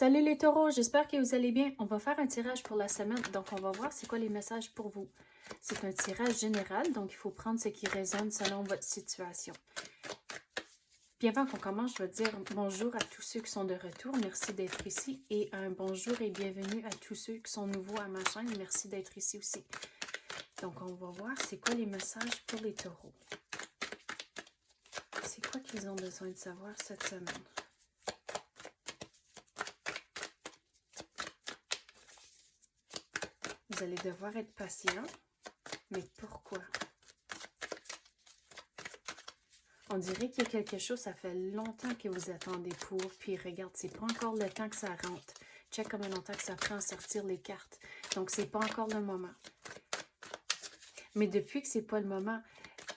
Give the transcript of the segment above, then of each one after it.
Salut les taureaux, j'espère que vous allez bien. On va faire un tirage pour la semaine, donc on va voir c'est quoi les messages pour vous. C'est un tirage général, donc il faut prendre ce qui résonne selon votre situation. Puis avant qu'on commence, je vais dire bonjour à tous ceux qui sont de retour, merci d'être ici, et un bonjour et bienvenue à tous ceux qui sont nouveaux à ma chaîne, merci d'être ici aussi. Donc on va voir c'est quoi les messages pour les taureaux. C'est quoi qu'ils ont besoin de savoir cette semaine? Vous allez devoir être patient, mais pourquoi? On dirait qu'il y a quelque chose, ça fait longtemps que vous attendez pour, puis regarde, c'est pas encore le temps que ça rentre. Check combien longtemps que ça prend à sortir les cartes. Donc, c'est pas encore le moment. Mais depuis que c'est pas le moment,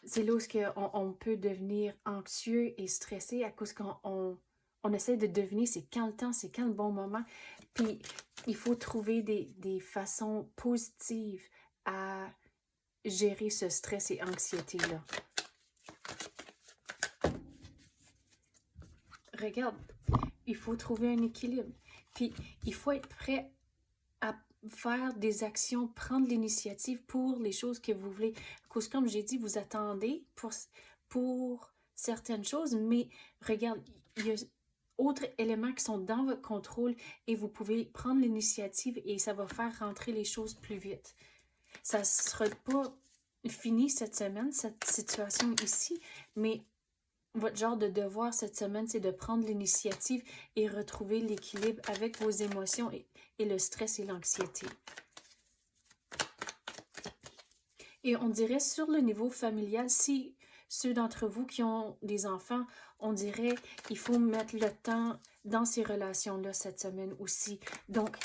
c'est là où on peut devenir anxieux et stressé à cause qu'on essaie de deviner c'est quand le temps, c'est quand le bon moment. Puis, il faut trouver des façons positives à gérer ce stress et anxiété-là. Regarde, il faut trouver un équilibre. Puis, il faut être prêt à faire des actions, prendre l'initiative pour les choses que vous voulez. Parce que, comme j'ai dit, vous attendez pour certaines choses, mais regarde, il y a d'autres éléments qui sont dans votre contrôle et vous pouvez prendre l'initiative et ça va faire rentrer les choses plus vite. Ça ne sera pas fini cette semaine, cette situation ici, mais votre genre de devoir cette semaine, c'est de prendre l'initiative et retrouver l'équilibre avec vos émotions et le stress et l'anxiété. Et on dirait sur le niveau familial, si ceux d'entre vous qui ont des enfants, on dirait qu'il faut mettre le temps dans ces relations-là cette semaine aussi. Donc,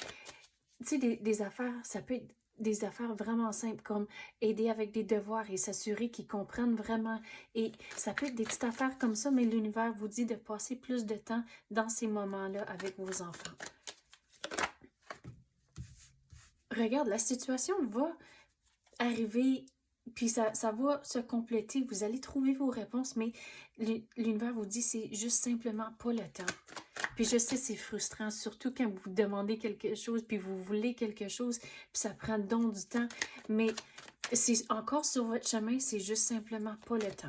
tu sais, des affaires, ça peut être des affaires vraiment simples comme aider avec des devoirs et s'assurer qu'ils comprennent vraiment. Et ça peut être des petites affaires comme ça, mais l'univers vous dit de passer plus de temps dans ces moments-là avec vos enfants. Regarde, la situation va arriver, puis ça va se compléter. Vous allez trouver vos réponses, mais l'univers vous dit c'est juste simplement pas le temps. Puis je sais, c'est frustrant, surtout quand vous demandez quelque chose, puis vous voulez quelque chose, puis ça prend donc du temps. Mais c'est encore sur votre chemin, c'est juste simplement pas le temps.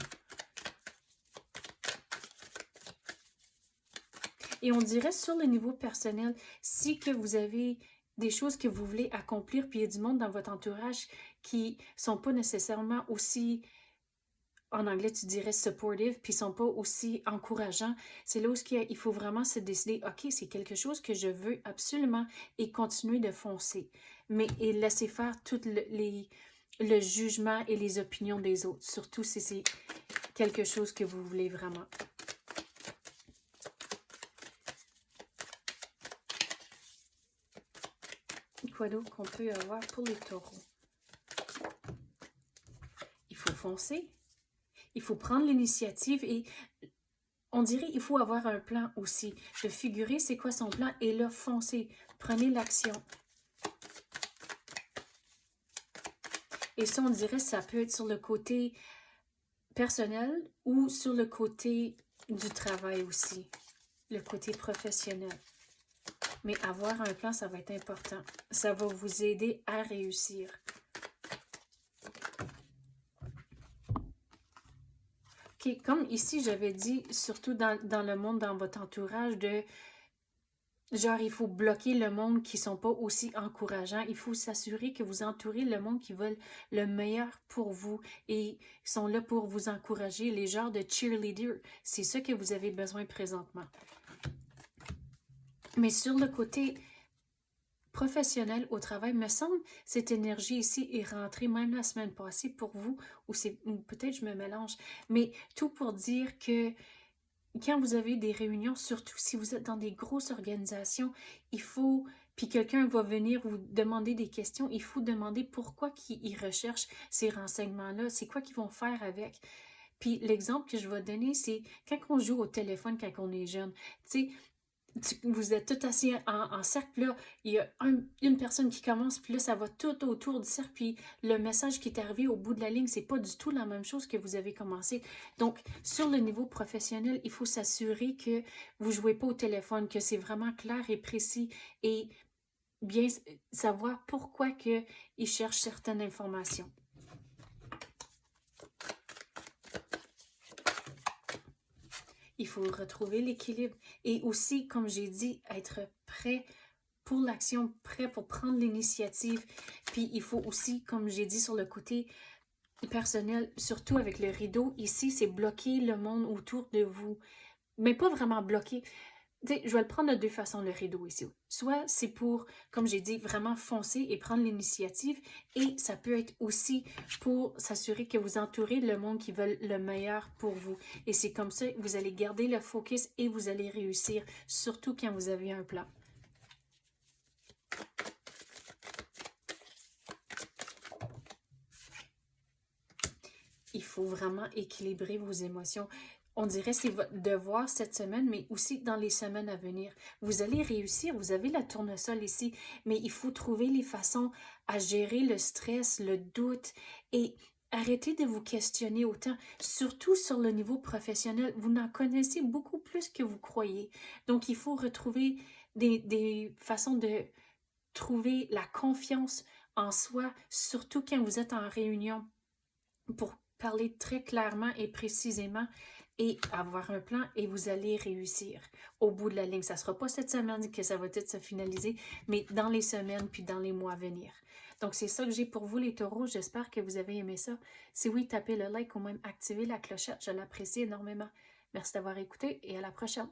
Et on dirait sur le niveau personnel, si que vous avez des choses que vous voulez accomplir, puis il y a du monde dans votre entourage qui sont pas nécessairement aussi... En anglais, tu dirais supportive, puis ils sont pas aussi encourageants. C'est là où il faut vraiment se décider, OK, c'est quelque chose que je veux absolument et continuer de foncer. Mais et laisser faire tout le jugement et les opinions des autres, surtout si c'est quelque chose que vous voulez vraiment. Quoi d'autre qu'on peut avoir pour les taureaux? Il faut foncer. Il faut prendre l'initiative et on dirait qu'il faut avoir un plan aussi. De figurer c'est quoi son plan et là, foncez. Prenez l'action. Et ça, on dirait ça peut être sur le côté personnel ou sur le côté du travail aussi. Le côté professionnel. Mais avoir un plan, ça va être important. Ça va vous aider à réussir. OK, comme ici, j'avais dit, surtout dans le monde, dans votre entourage, de genre, il faut bloquer le monde qui ne sont pas aussi encourageants. Il faut s'assurer que vous entourez le monde qui veulent le meilleur pour vous et sont là pour vous encourager. Les genres de cheerleaders, c'est ça que vous avez besoin présentement. Mais sur le côté professionnel au travail, me semble cette énergie ici est rentrée même la semaine passée pour vous, ou peut-être je me mélange, mais tout pour dire que quand vous avez des réunions, surtout si vous êtes dans des grosses organisations, il faut, puis quelqu'un va venir vous demander des questions, il faut demander pourquoi ils recherchent ces renseignements-là, c'est quoi qu'ils vont faire avec. Puis l'exemple que je vais donner, c'est quand on joue au téléphone quand on est jeune. Tu sais, vous êtes tout assis en cercle, puis là, il y a une personne qui commence, puis là, ça va tout autour du cercle, puis le message qui est arrivé au bout de la ligne, c'est pas du tout la même chose que vous avez commencé. Donc, sur le niveau professionnel, il faut s'assurer que vous jouez pas au téléphone, que c'est vraiment clair et précis, et bien savoir pourquoi que ils cherchent certaines informations. Il faut retrouver l'équilibre et aussi, comme j'ai dit, être prêt pour l'action, prêt pour prendre l'initiative. Puis il faut aussi, comme j'ai dit sur le côté personnel, surtout avec le rideau, ici, c'est bloquer le monde autour de vous. Mais pas vraiment bloquer. T'sais, je vais le prendre de deux façons, le rideau ici. Soit c'est pour, comme j'ai dit, vraiment foncer et prendre l'initiative, et ça peut être aussi pour s'assurer que vous entourez le monde qui veut le meilleur pour vous. Et c'est comme ça que vous allez garder le focus et vous allez réussir, surtout quand vous avez un plan. Il faut vraiment équilibrer vos émotions. On dirait que c'est votre devoir cette semaine, mais aussi dans les semaines à venir. Vous allez réussir, vous avez la tournesol ici, mais il faut trouver les façons à gérer le stress, le doute et arrêtez de vous questionner autant, surtout sur le niveau professionnel. Vous en connaissez beaucoup plus que vous croyez. Donc, il faut retrouver des façons de trouver la confiance en soi, surtout quand vous êtes en réunion, pour parler très clairement et précisément et avoir un plan et vous allez réussir au bout de la ligne. Ça ne sera pas cette semaine que ça va tout se finaliser, mais dans les semaines puis dans les mois à venir. Donc, c'est ça que j'ai pour vous les taureaux. J'espère que vous avez aimé ça. Si oui, tapez le like ou même activez la clochette. Je l'apprécie énormément. Merci d'avoir écouté et à la prochaine.